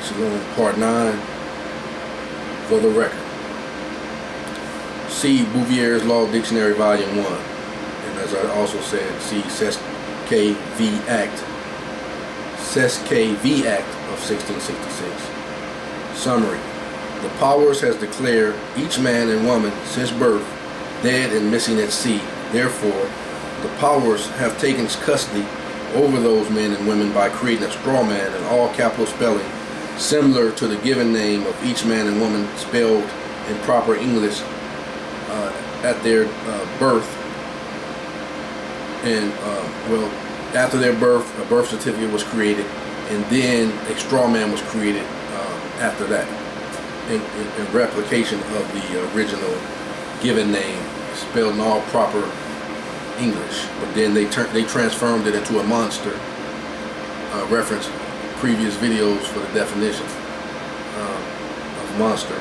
Saloon, Part 9, for the record. See Bouvier's Law Dictionary, Volume 1. And as I also said, see Sesque v. Act of 1666. Summary. The powers has declared each man and woman since birth dead and missing at sea. Therefore, the powers have taken custody over those men and women by creating a straw man in all capital spelling similar to the given name of each man and woman spelled in proper English at their birth. And after their birth, a birth certificate was created, and then a straw man was created after that, in replication of the original given name spelled in all proper English. But then they transformed it into a monster. Reference previous videos for the definition of monster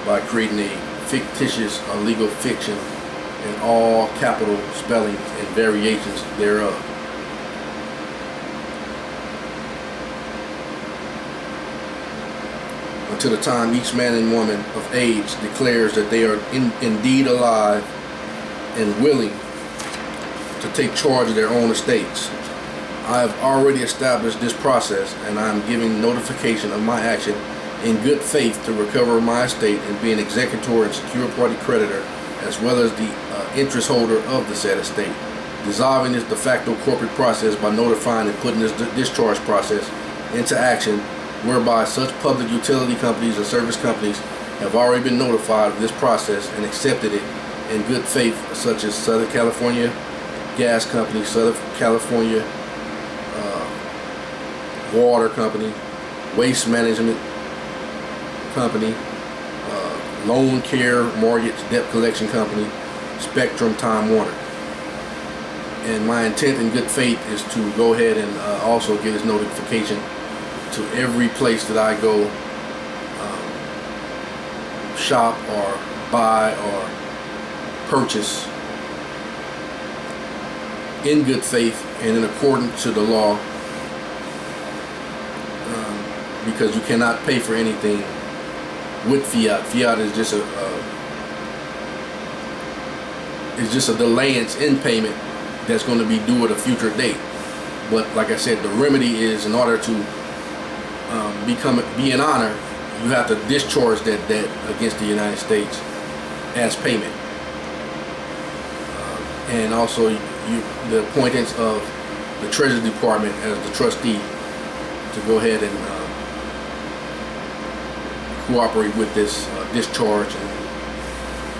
by creating a fictitious or legal fiction in all capital spellings and variations thereof. Until the time each man and woman of age declares that they are indeed alive and willing to take charge of their own estates. I have already established this process, and I am giving notification of my action in good faith to recover my estate and be an executor and secure party creditor, as well as the interest holder of the said estate, dissolving this de facto corporate process by notifying and putting this discharge process into action, whereby such public utility companies and service companies have already been notified of this process and accepted it in good faith, such as Southern California Gas Company, Southern California Water Company, Waste Management Company, Loan Care Mortgage Debt Collection Company, Spectrum, Time Warner. And my intent in good faith is to go ahead and also give this notification to every place that I go shop or buy or purchase in good faith and in accordance to the law, because you cannot pay for anything with fiat. Fiat is just a delayance in payment that's going to be due at a future date. But like I said, the remedy is, in order to be an honor, you have to discharge that debt against the United States as payment. And also the appointments of the Treasury Department as the trustee to go ahead and cooperate with this discharge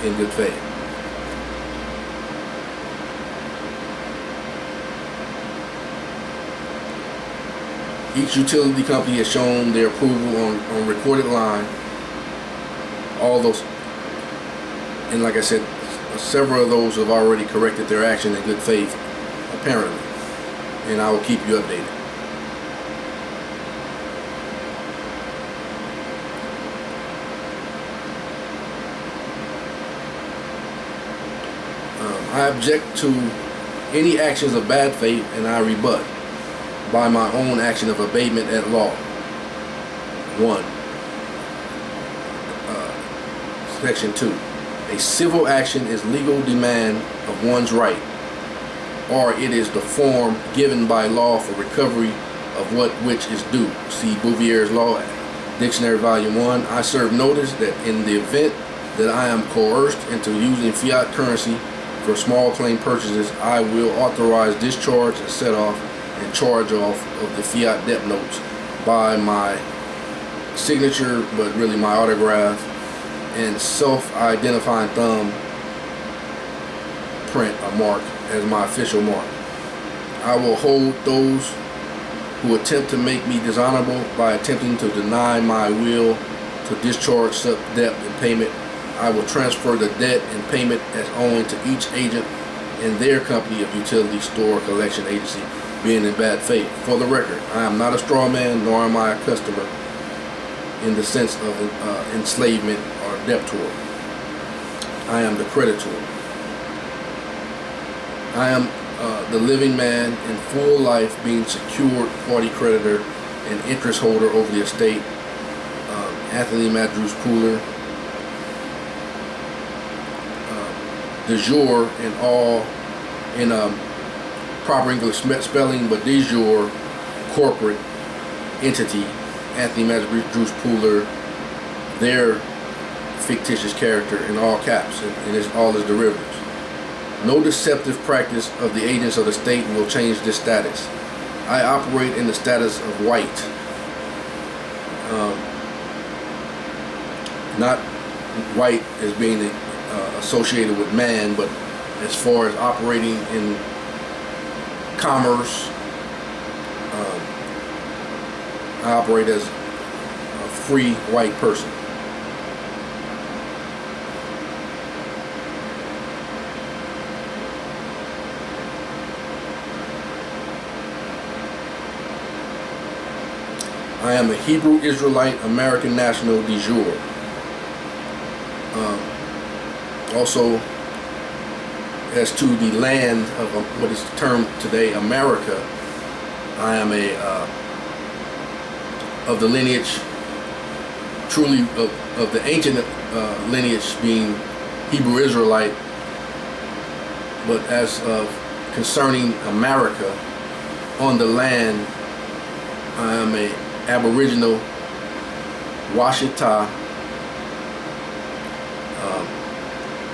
in good faith. Each utility company has shown their approval on recorded line. All those, and like I said, several of those have already corrected their action in good faith, apparently, and I will keep you updated. I object to any actions of bad faith, and I rebut by my own action of abatement at law. 1. Section 2. A civil action is legal demand of one's right, or it is the form given by law for recovery of which is due. See Bouvier's Law Dictionary, Volume 1. I serve notice that in the event that I am coerced into using fiat currency for small claim purchases, I will authorize discharge and set off and charge off of the fiat debt notes by my signature, but really my autograph and self-identifying thumb print or mark as my official mark. I will hold those who attempt to make me dishonorable by attempting to deny my will to discharge such debt and payment. I will transfer the debt and payment as owing to each agent in their company of utility store collection agency being in bad faith. For the record, I am not a straw man, nor am I a customer in the sense of enslavement or debtor. I am the creditor. I am the living man in full life, being secured party creditor and interest holder over the estate Anthony Madrus Pooler, de jure in proper English spelling, but de jure corporate entity, Anthony Madrus Pooler, their fictitious character in all caps and all his derivatives. No deceptive practice of the agents of the state will change this status. I operate in the status of white, not white as being associated with man, but as far as operating in commerce, I operate as a free white person. I am a Hebrew Israelite American national de jure. Also, as to the land of what is termed today America, I am of the lineage, truly of the ancient lineage, being Hebrew Israelite, but as of concerning America on the land, I am a Aboriginal Washita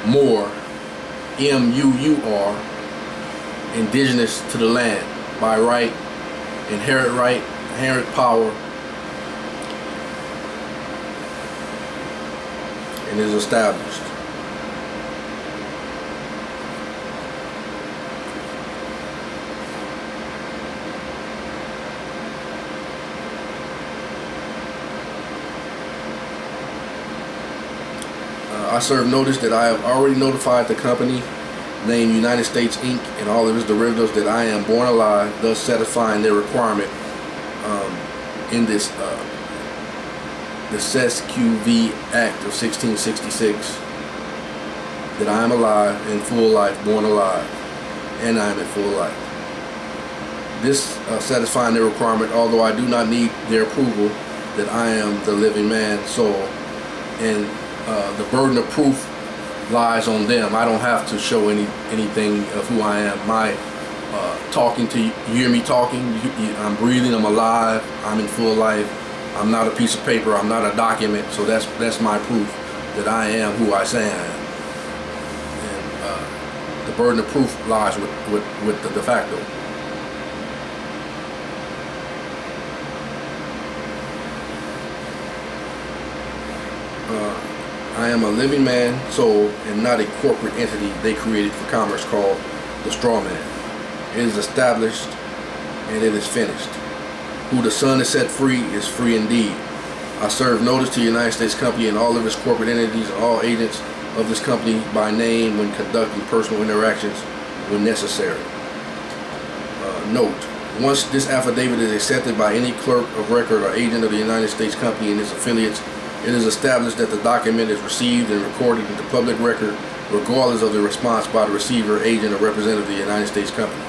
Moor, M-U-U-R, indigenous to the land by right, inherent power, and is established. I serve notice that I have already notified the company named United States Inc. and all of its derivatives that I am born alive, thus satisfying their requirement in this the SES-QV Act of 1666, that I am alive, in full life, born alive, and I am in full life. This satisfying their requirement, although I do not need their approval, that I am the living man soul, and the burden of proof lies on them. I don't have to show anything of who I am. My talking to you, you hear me talking, I'm breathing, I'm alive, I'm in full life. I'm not a piece of paper, I'm not a document, so that's my proof that I am who I say I am. And the burden of proof lies with the de facto. I am a living man, soul, and not a corporate entity they created for commerce called the straw man. It is established and it is finished. Who the Son has set free is free indeed. I serve notice to the United States Company and all of its corporate entities and all agents of this company by name when conducting personal interactions when necessary. Note, once this affidavit is accepted by any clerk of record or agent of the United States Company and its affiliates, it is established that the document is received and recorded into public record regardless of the response by the receiver, agent, or representative of the United States Company.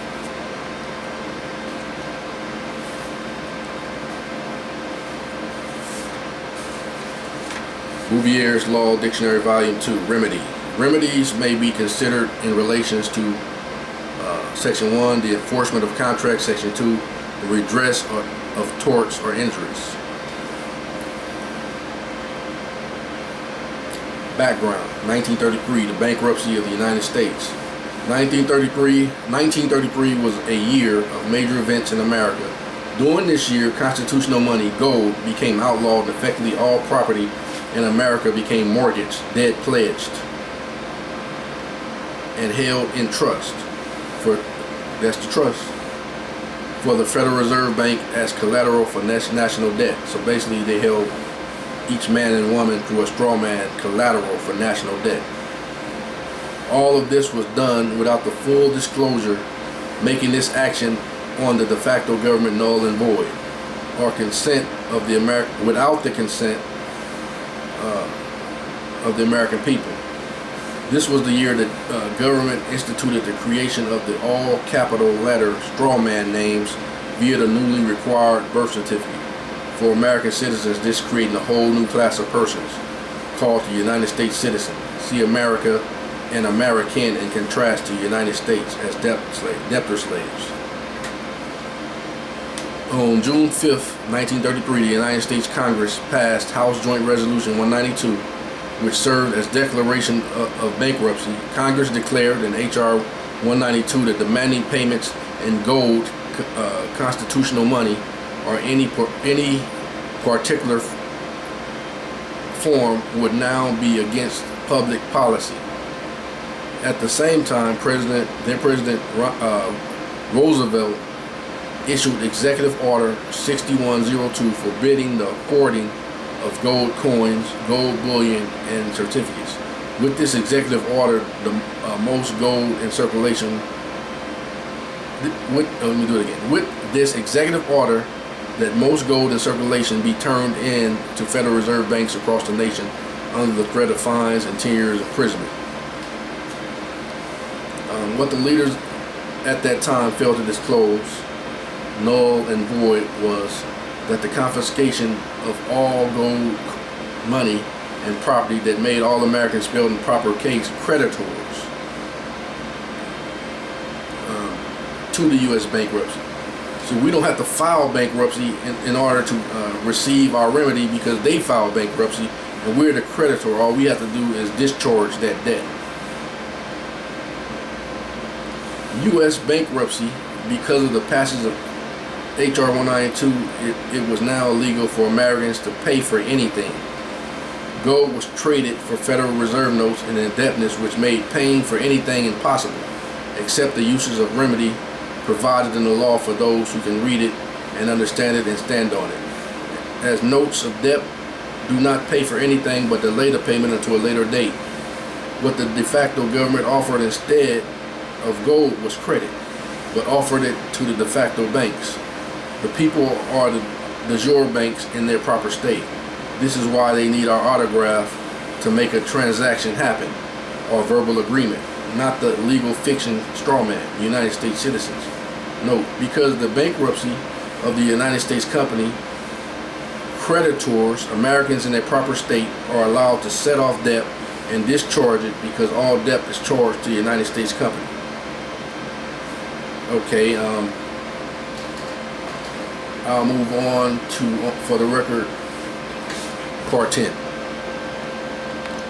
Bouvier's Law Dictionary, Volume 2, Remedy. Remedies may be considered in relations to Section 1, the enforcement of contracts, Section 2, the redress of torts or injuries. Background: 1933, the bankruptcy of the United States. 1933 was a year of major events in America. During this year, constitutional money, gold, became outlawed, and effectively all property in America became mortgaged, dead pledged, and held in trust. That's the trust for the Federal Reserve Bank as collateral for national debt. So basically, they held each man and woman through a straw man collateral for national debt. All of this was done without the full disclosure, making this action on the de facto government null and void, or consent of the without the consent of the American people. This was the year that government instituted the creation of the all capital letter straw man names via the newly required birth certificate for American citizens, this creating a whole new class of persons called the United States citizen. See America and American in contrast to the United States as debtor slaves. On June 5th, 1933, the United States Congress passed House Joint Resolution 192, which served as declaration of bankruptcy. Congress declared in H.R. 192 that demanding payments in gold, constitutional money, or any particular form would now be against public policy. At the same time, then President Roosevelt issued Executive Order 6102 forbidding the hoarding of gold coins, gold bullion, and certificates. With this executive order, the most gold in circulation. With this executive order, that most gold in circulation be turned in to Federal Reserve banks across the nation under the threat of fines and 10 years imprisonment. What the leaders at that time failed to disclose, null and void, was that the confiscation of all gold money and property that made all Americans build in proper case creditors to the U.S. bankruptcy. So we don't have to file bankruptcy in order to receive our remedy, because they filed bankruptcy and we're the creditor. All we have to do is discharge that debt. U.S. bankruptcy, because of the passage of H.R. 192, it was now illegal for Americans to pay for anything. Gold was traded for Federal Reserve notes and indebtedness, which made paying for anything impossible, except the uses of remedy provided in the law for those who can read it and understand it and stand on it. As notes of debt do not pay for anything but delay the payment until a later date. What the de facto government offered instead of gold was credit, but offered it to the de facto banks. The people are the de jure banks in their proper state. This is why they need our autograph to make a transaction happen, or verbal agreement, not the legal fiction straw man, United States citizens. Note, because the bankruptcy of the United States company, creditors, Americans in their proper state, are allowed to set off debt and discharge it, because all debt is charged to the United States company. Okay, I'll move on to, for the record, part 10.